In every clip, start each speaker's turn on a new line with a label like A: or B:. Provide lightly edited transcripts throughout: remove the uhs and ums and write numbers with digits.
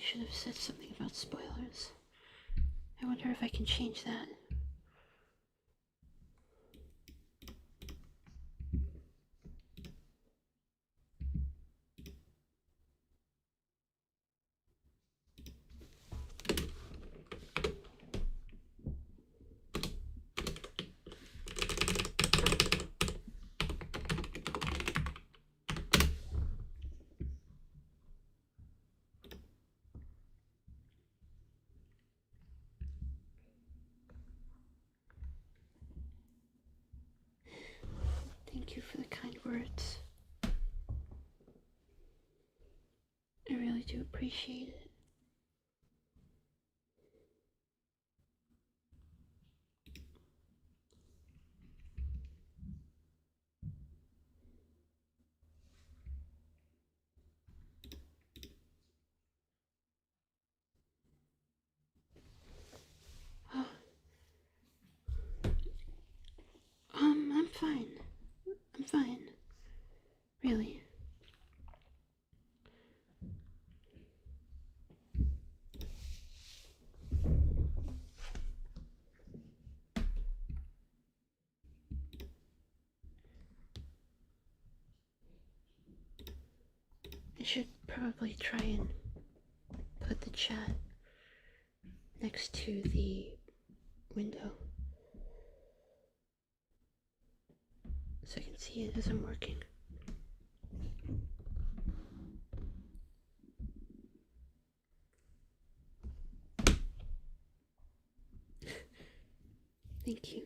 A: should have said something about spoilers. I wonder if I can change that. Thank you for the kind words. I really do appreciate it. Oh. I'm fine. I'm fine. Really. I should probably try and put the chat next to the window so I can see it as I'm working. Thank you.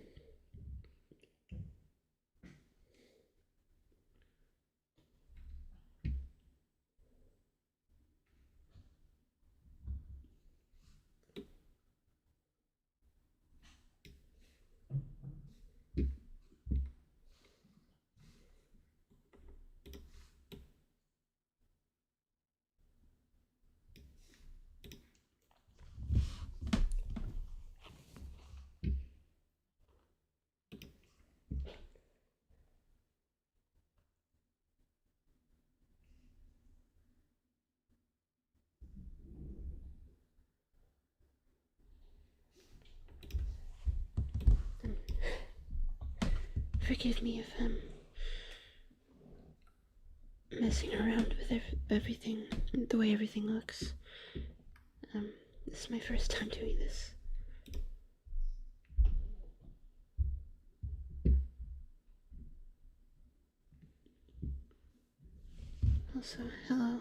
A: Forgive me if I'm messing around with everything, the way everything looks. This is my first time doing this. Also, hello.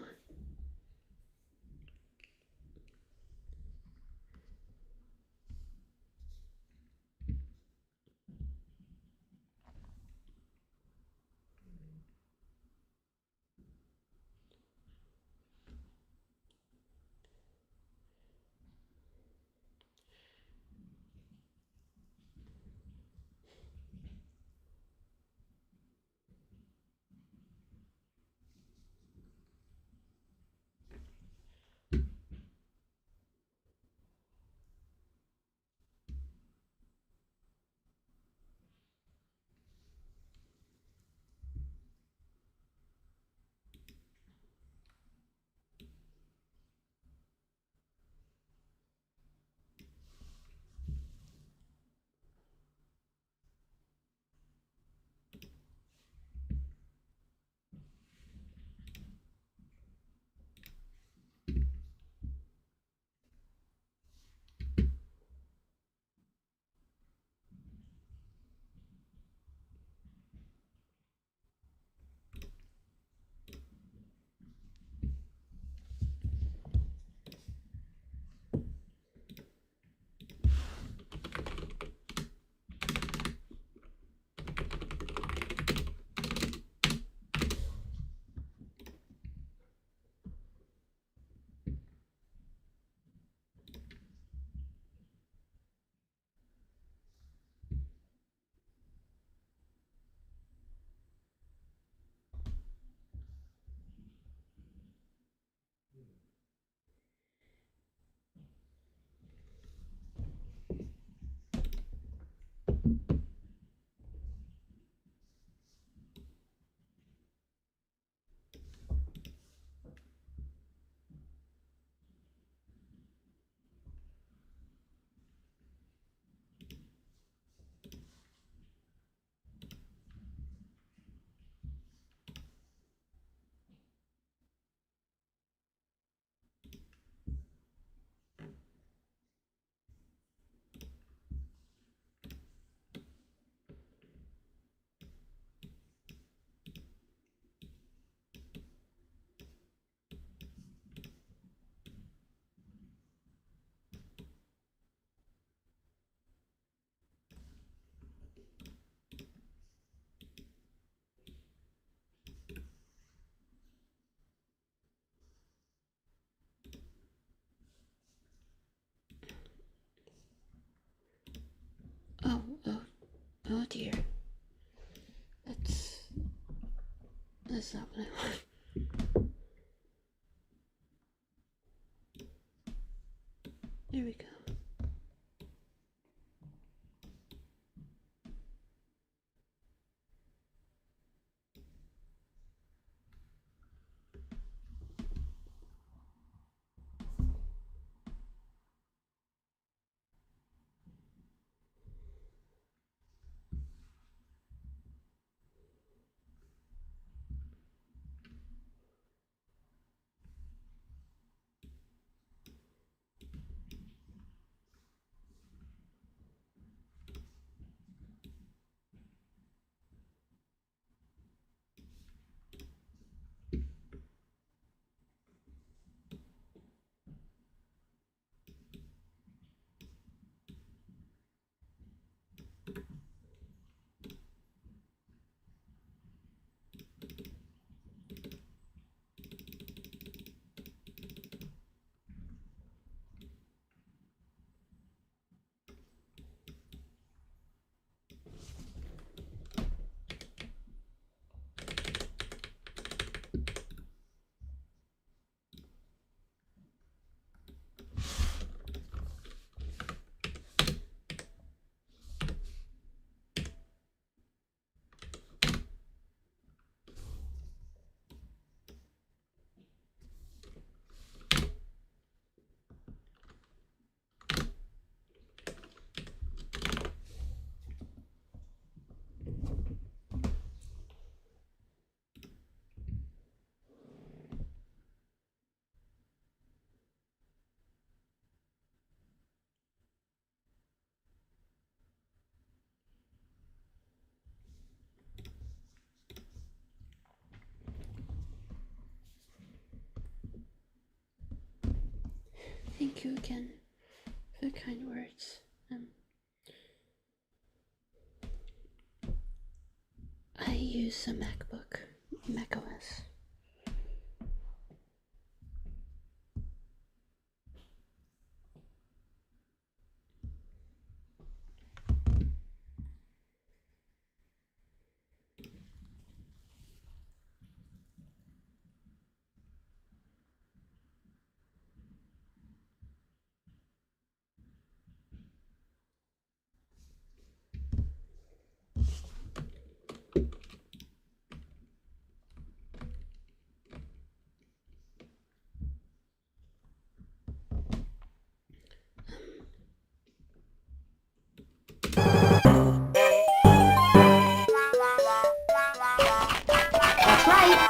A: That's not what I want. There we go. Thank you again for the kind words. I use a MacBook, macOS. That's right.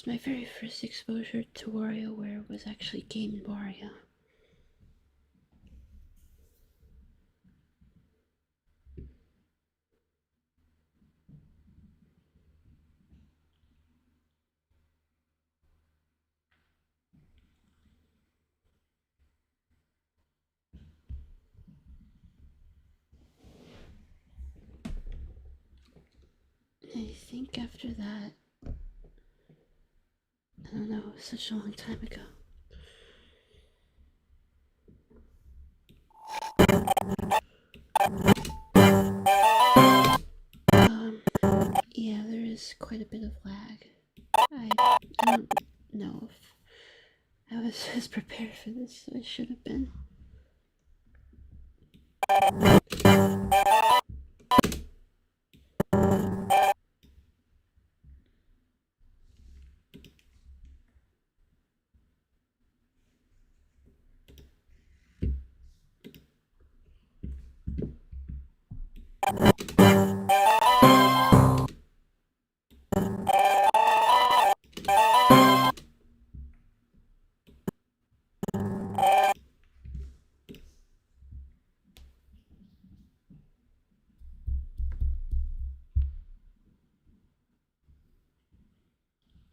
A: my very first exposure to WarioWare was actually Game Wario. I think after that, I don't know, such a long time ago. Yeah, there is quite a bit of lag. I don't know if I was as prepared for this as I should have been.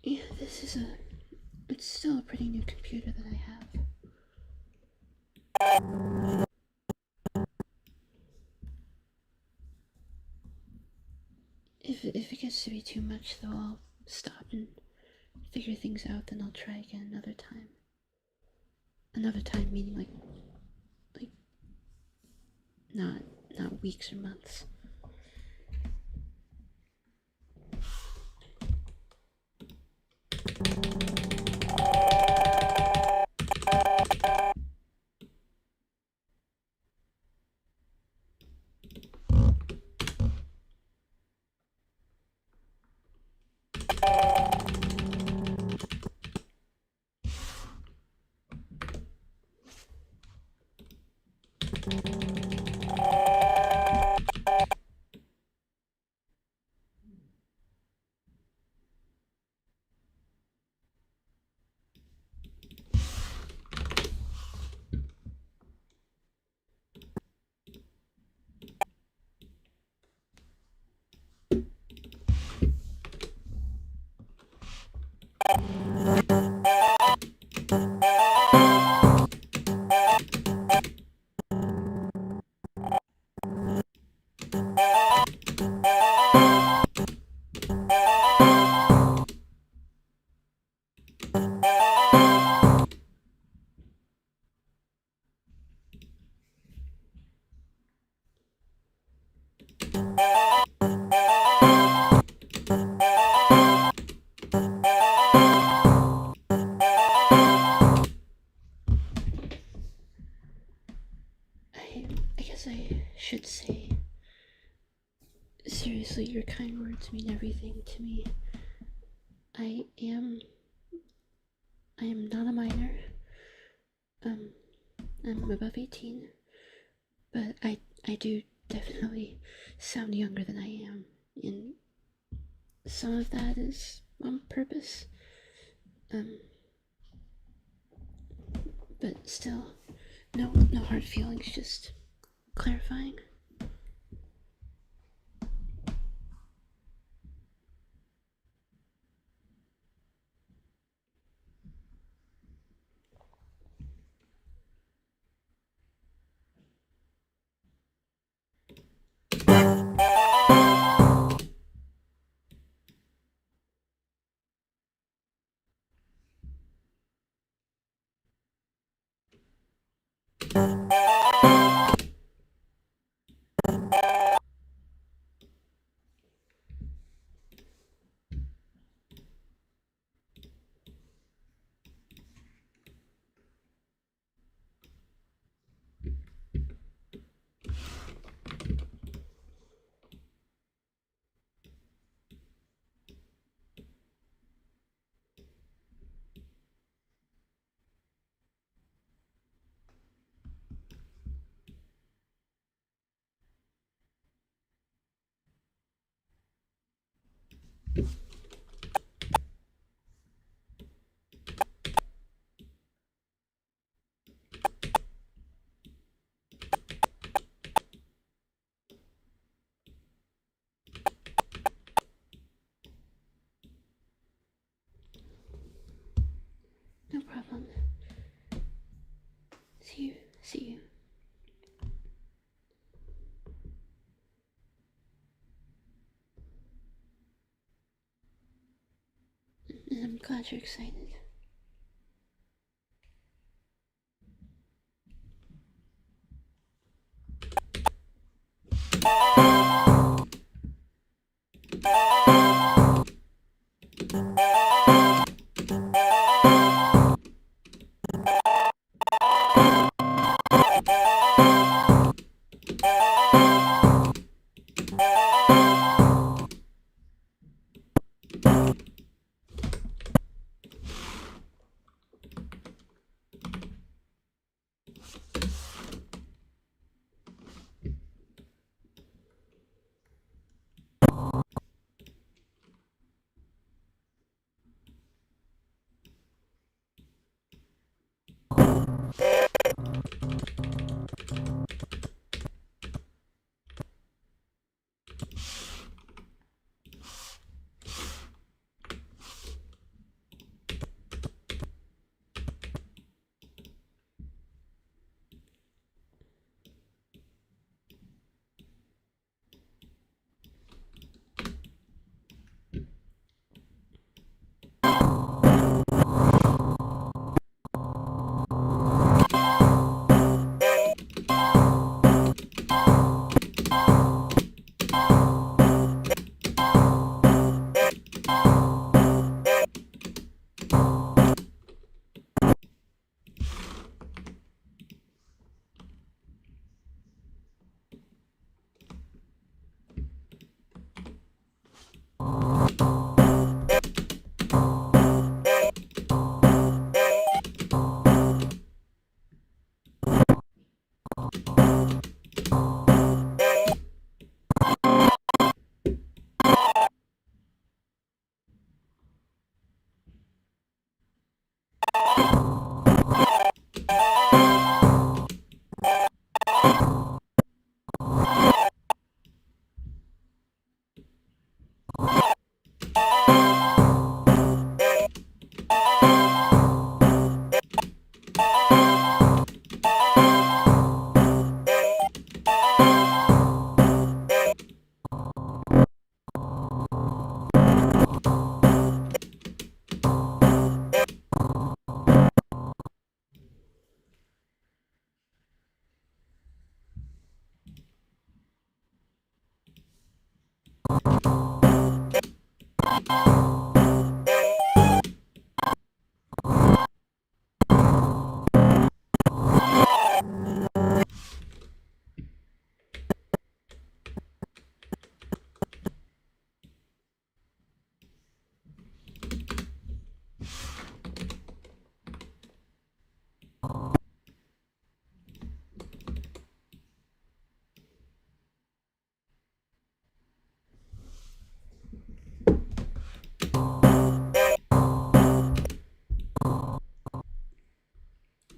A: Yeah, it's still a pretty new computer that I have. If it gets to be too much, though, I'll stop and figure things out, then I'll try again another time. Another time meaning like not weeks or months. I guess I should say, seriously, your kind words mean everything to me. I am not a minor. I'm above 18, but I do definitely sound younger than I am, and some of that is on purpose. But still, no hard feelings, just clarifying. glad you're excited.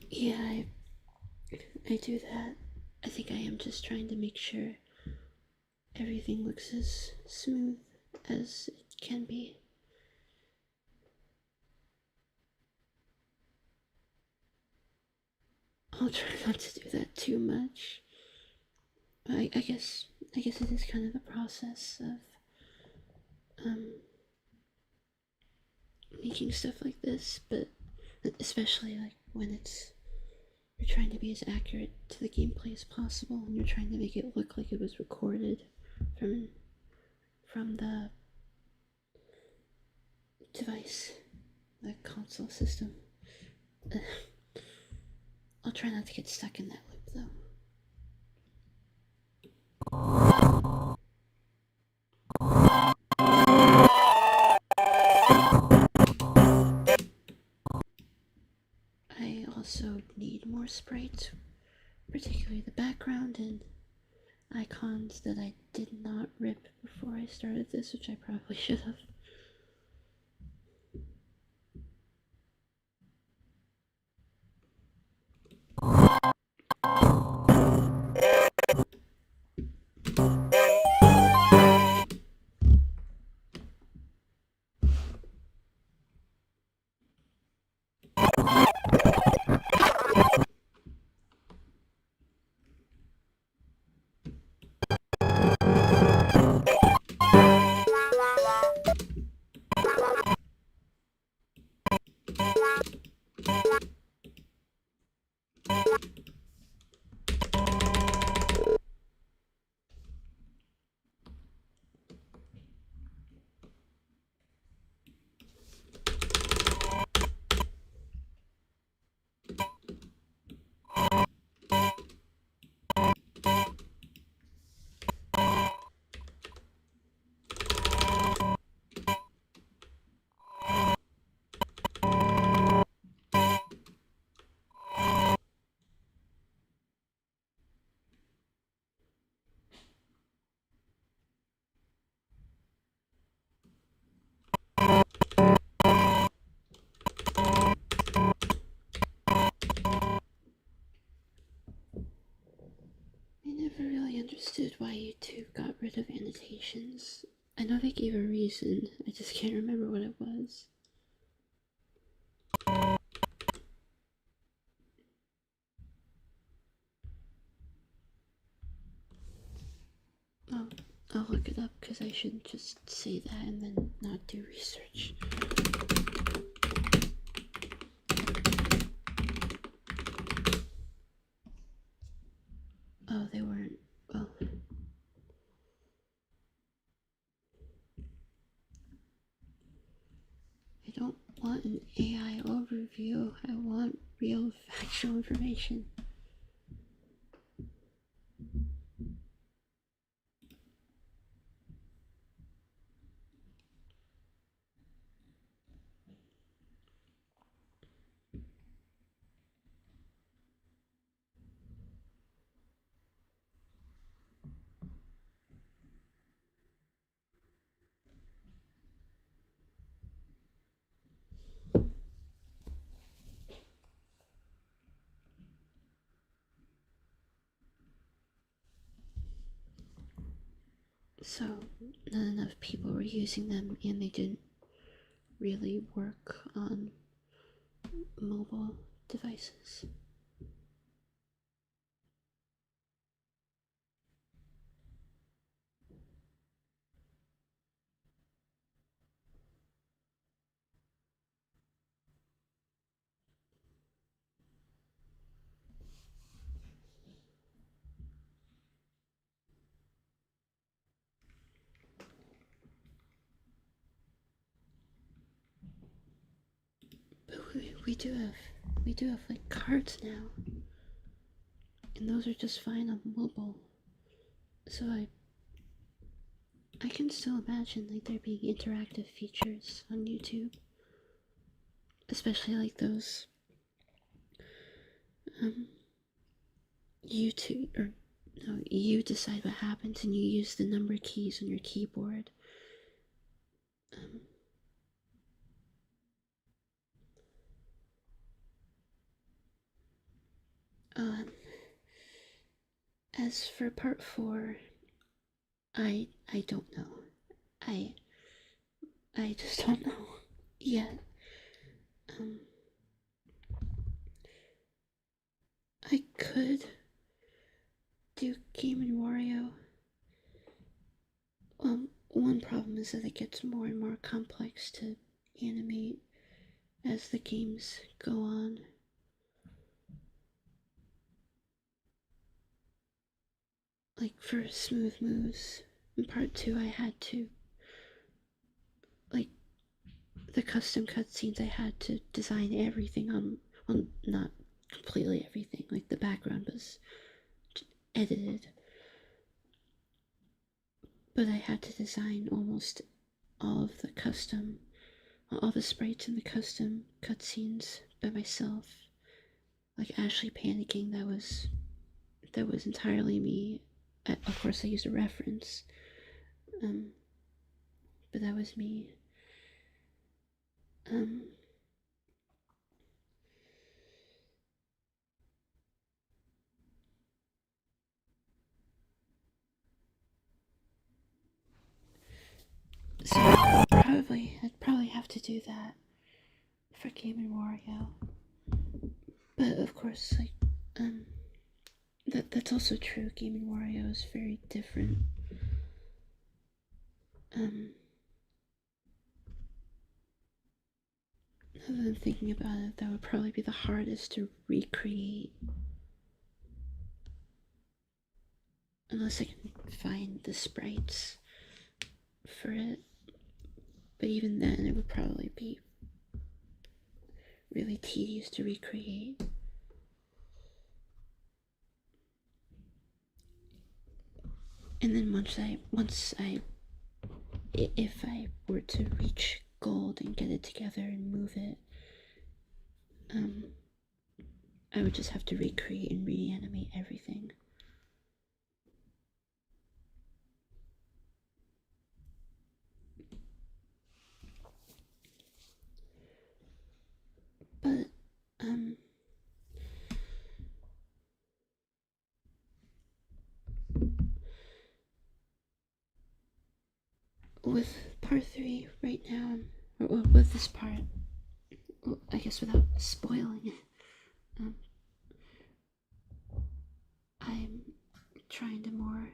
A: Yeah, I do that. I think I am just trying to make sure everything looks as smooth as it can be. I'll try not to do that too much. I guess it is kind of the process of making stuff like this, but especially like when you're trying to be as accurate to the gameplay as possible, and you're trying to make it look like it was recorded from the device, the console system. I'll try not to get stuck in that loop though. I also need more sprites, particularly the background and icons that I did not rip before I started this, which I probably should have. never really understood why YouTube got rid of annotations. I know they gave a reason, I just can't remember what it was. Oh, I'll look it up because I shouldn't just say that and then not do research. Oh, they weren't. Well, I don't want an AI overview. I want real factual information. So, not enough people were using them, and they didn't really work on mobile devices. But we do have like cards now, and those are just fine on mobile. So I can still imagine like there being interactive features on YouTube, especially like those YouTube, or no, you decide what happens and you use the number keys on your keyboard. Um, as for part 4, I don't know. I just don't know yet. I could do Game and Wario. One problem is that it gets more and more complex to animate as the games go on. Like for smooth moves in part 2, I had to, like, the custom cutscenes, I had to design everything on, well, not completely everything, like the background was edited, but I had to design almost all of the custom, all the sprites in the custom cutscenes by myself. Like Ashley panicking, that was entirely me. Of course, I used a reference, but that was me. So I'd probably have to do that for Game and Wario. But of course, like, that's also true. Game and Wario is very different. Other than thinking about it, that would probably be the hardest to recreate. Unless I can find the sprites for it. But even then, it would probably be really tedious to recreate. And then if I were to reach gold and get it together and move it, I would just have to recreate and reanimate everything. But, with part 3 right now, or with this part, I guess without spoiling it, I'm trying to more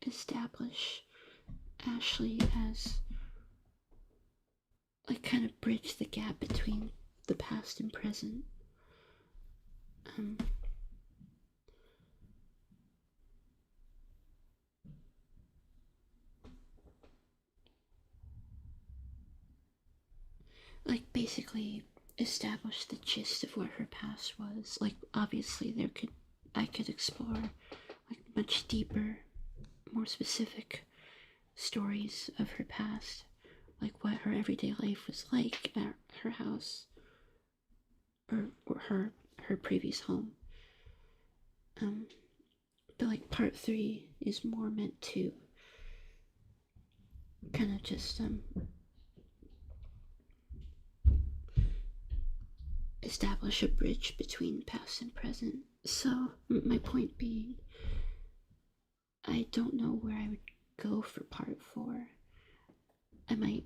A: establish Ashley as, like, kind of bridge the gap between the past and present. Like, basically establish the gist of what her past was. Like, obviously I could explore, like, much deeper, more specific stories of her past, like what her everyday life was like at her house, or her previous home. But like part 3 is more meant to kind of just establish a bridge between past and present. So my point being, I don't know where I would go for part 4. I might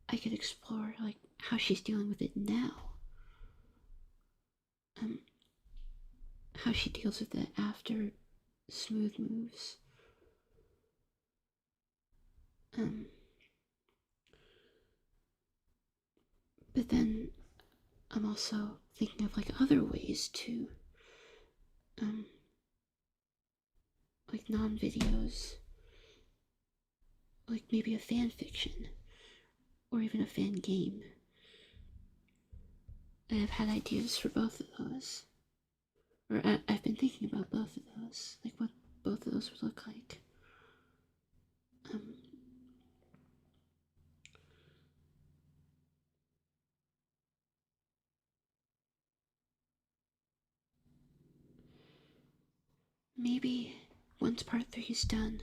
A: I could explore, like, how she's dealing with it now, how she deals with it after Smooth moves, but then I'm also thinking of, like, other ways to, like, non-videos, like maybe a fan fiction, or even a fan game. And I've had ideas for both of those, or I've been thinking about both of those, like what both of those would look like. Maybe once part 3 is done,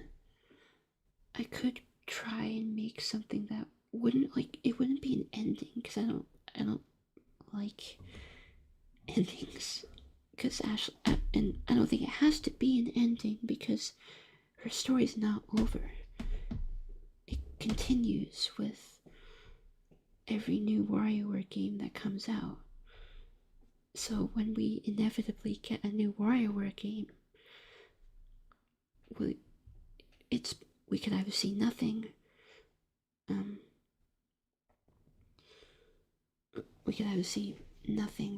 A: I could try and make something that wouldn't, like, it wouldn't be an ending, because I don't like endings, because Ashley, and I don't think it has to be an ending, because her story's not over. It continues with every new WarioWare game that comes out. So when we inevitably get a new WarioWare game, we could either see nothing,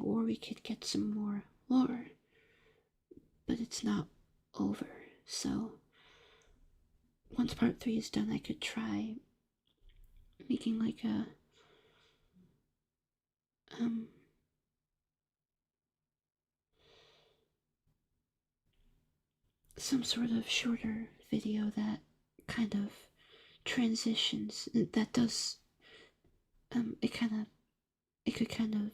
A: or we could get some more lore, but it's not over. So once part 3 is done, I could try making, like, a some sort of shorter video that kind of transitions, that does, it could kind of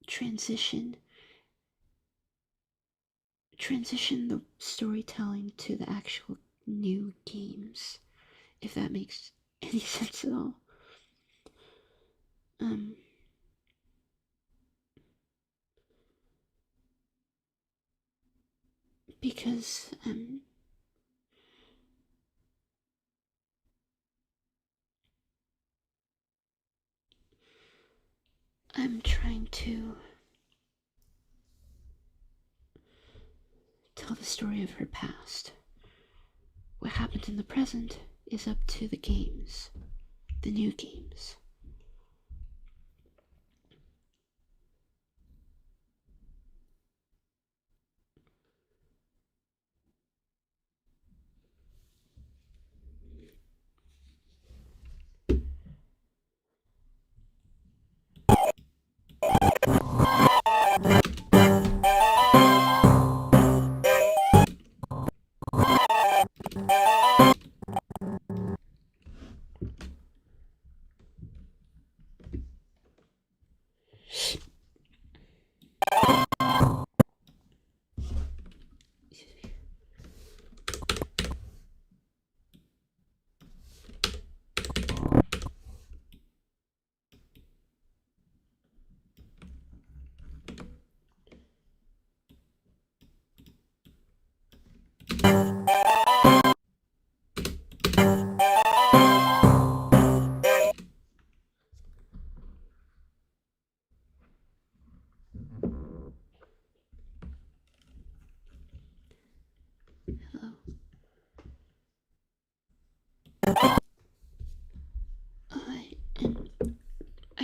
A: transition the storytelling to the actual new games, if that makes any sense at all. Because I'm trying to tell the story of her past. What happened in the present is up to the games, the new games.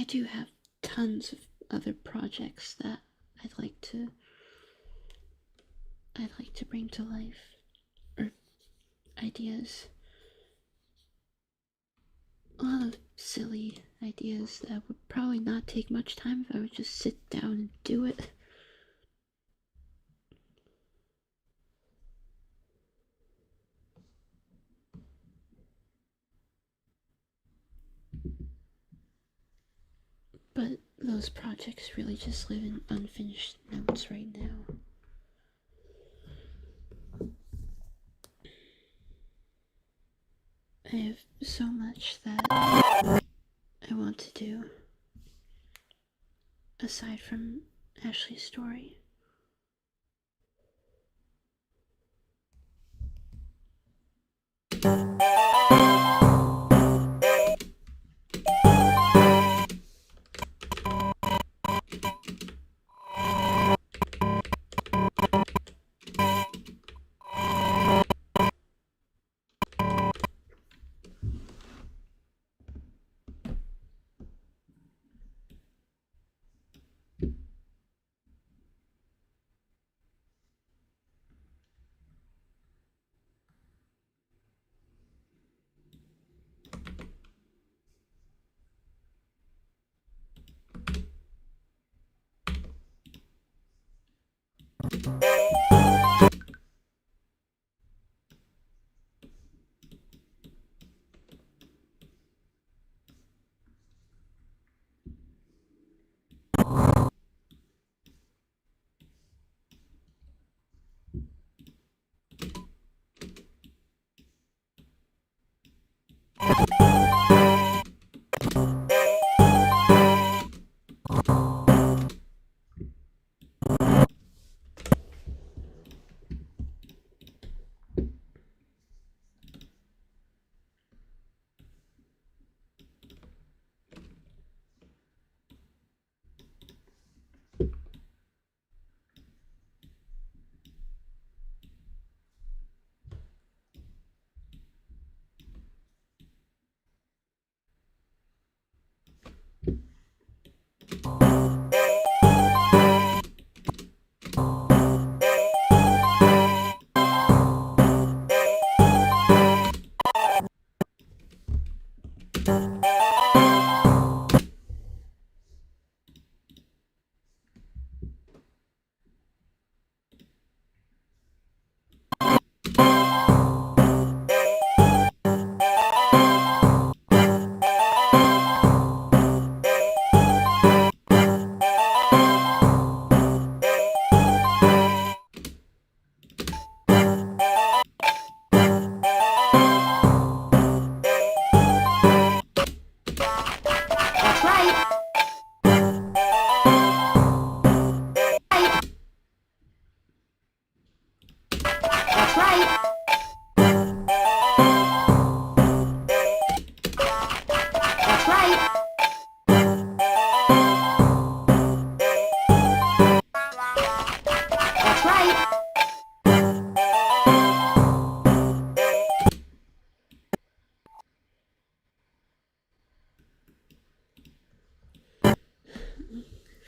A: I do have tons of other projects that I'd like to bring to life, or ideas. A lot of silly ideas that would probably not take much time if I would just sit down and do it. But those projects really just live in unfinished notes right now. I have so much that I want to do aside from Ashley's story.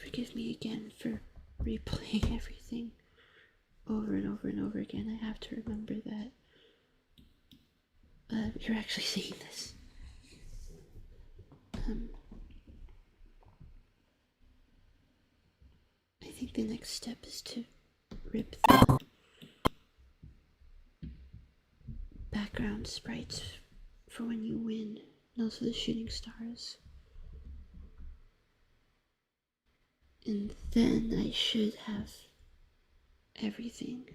A: Forgive me again for replaying everything over and over and over again. I have to remember that you're actually seeing this. I think the next step is to rip the background sprites for when you win. Those are the shooting stars. And then I should have everything.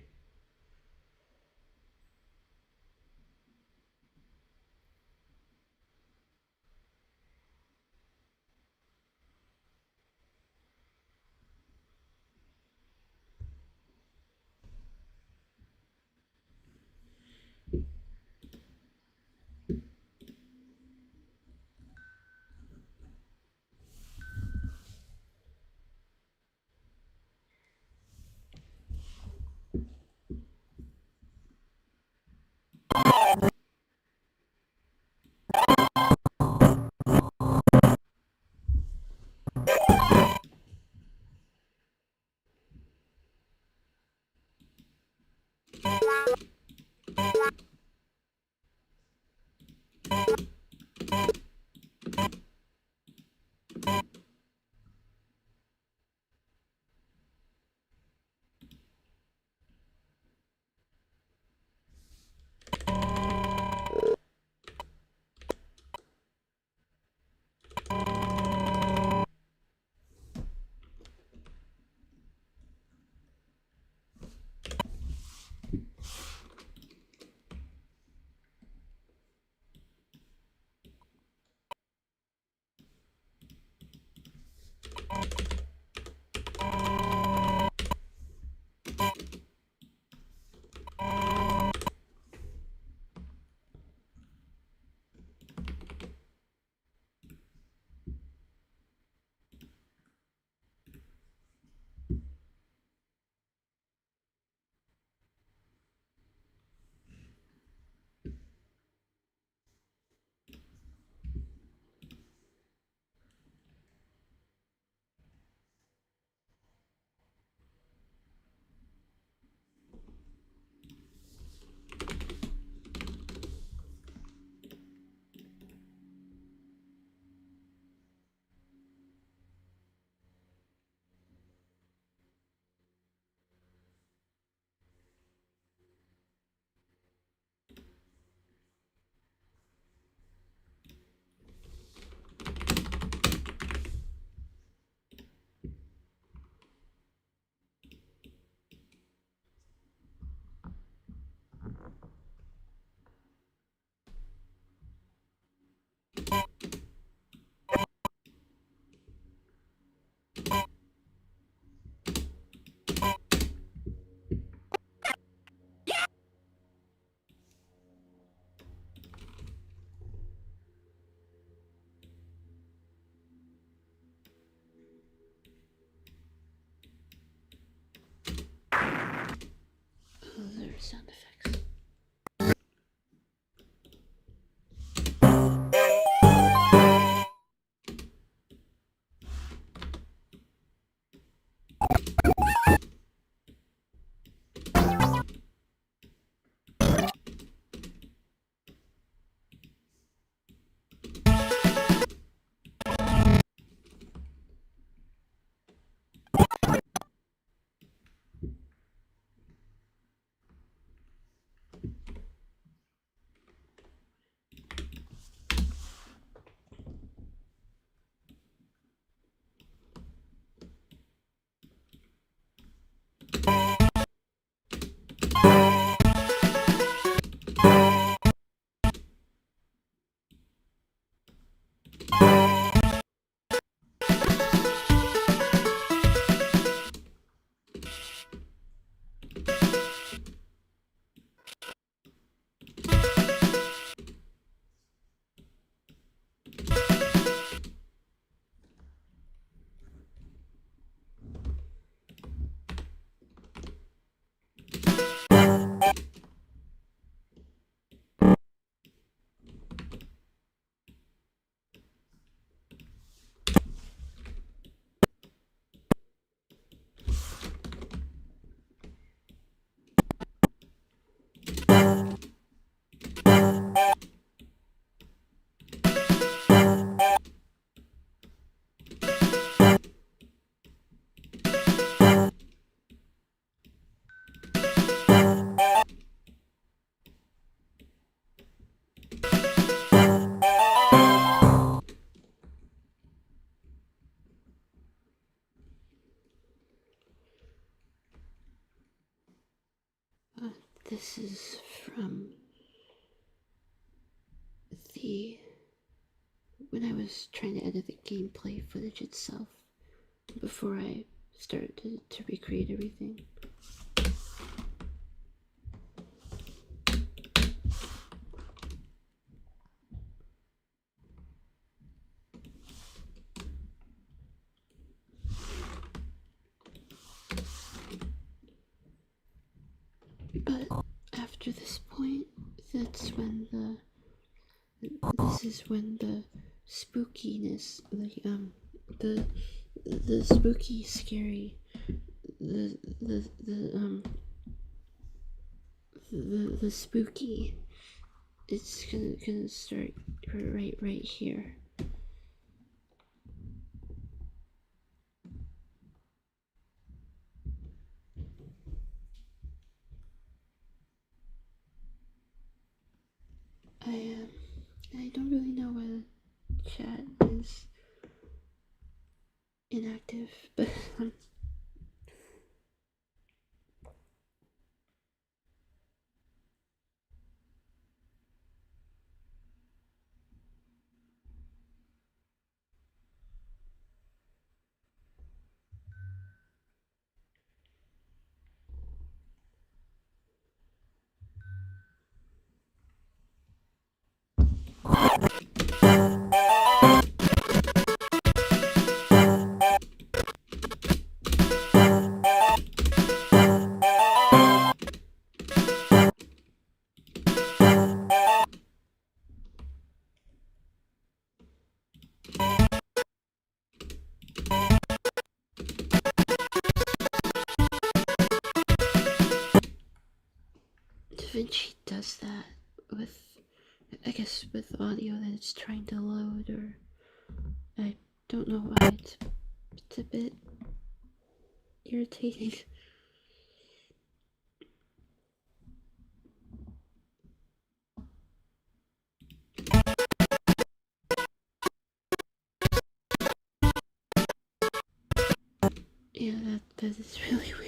A: sound effects. This is from the when I was trying to edit the gameplay footage itself before I started to recreate everything. But after this point, that's when this is when the spookiness, the spooky, scary, the spooky. It's gonna start right here. I don't really know why the chat is inactive, but DaVinci does that with, I guess, with audio that it's trying to load, or I don't know why it's a bit irritating. Yeah, that is really weird.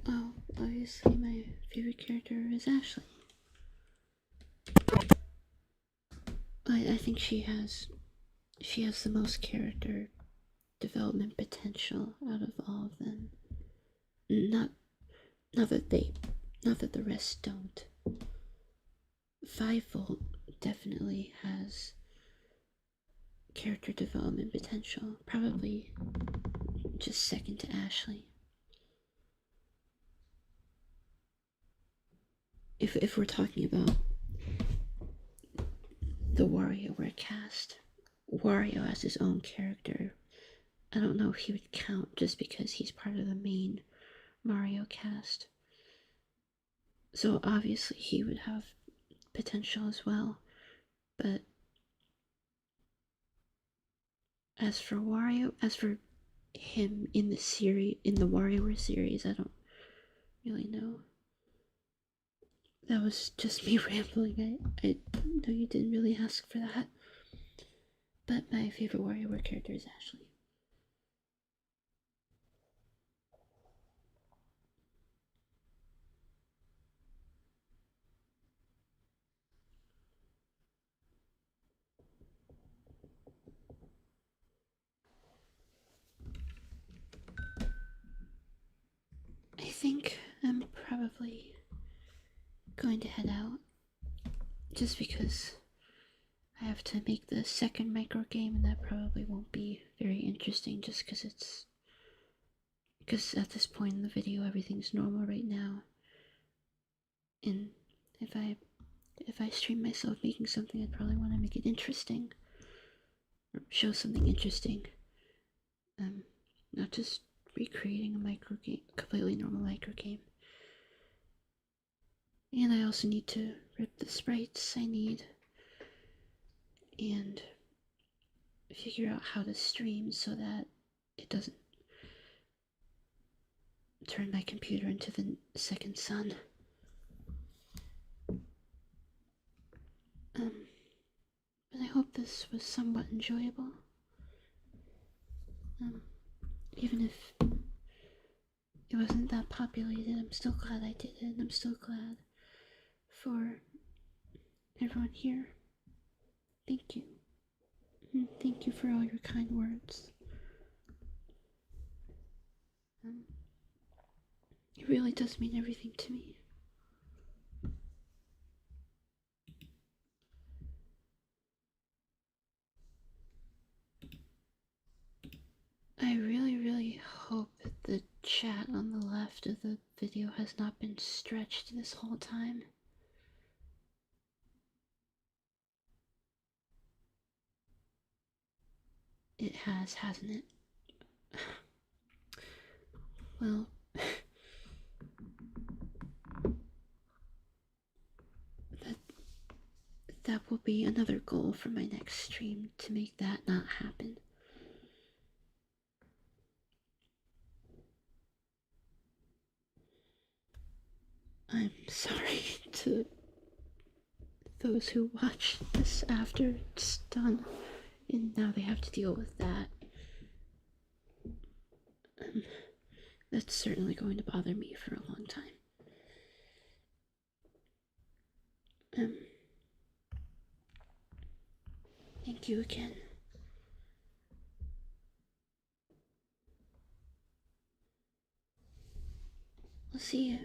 A: Oh, obviously my favorite character is Ashley. I think she has the most character development potential out of all of them. Not that the rest don't. 5-Volt definitely has character development potential, probably just second to Ashley. If we're talking about the WarioWare cast, Wario as his own character, I don't know if he would count just because he's part of the main Mario cast. So obviously he would have potential as well, but as for him in the WarioWare series, I don't really know. That was just me rambling. I know you didn't really ask for that. But my favorite WarioWare character is Ashley. I think I'm probably going to head out just because I have to make the second micro game, and that probably won't be very interesting just because at this point in the video everything's normal right now, and if I stream myself making something, I'd probably want to make it interesting or show something interesting, not just recreating a completely normal micro game. And I also need to rip the sprites I need and figure out how to stream so that it doesn't turn my computer into the second sun. But I hope this was somewhat enjoyable. Even if it wasn't that populated, I'm still glad I did it, and I'm still glad for everyone here. Thank you. And thank you for all your kind words. It really does mean everything to me. I really, really hope that the chat on the left of the video has not been stretched this whole time. It has, hasn't it? Well, that will be another goal for my next stream, to make that not happen. I'm sorry to those who watch this after it's done, and now they have to deal with that. That's certainly going to bother me for a long time. Thank you again. I'll see you.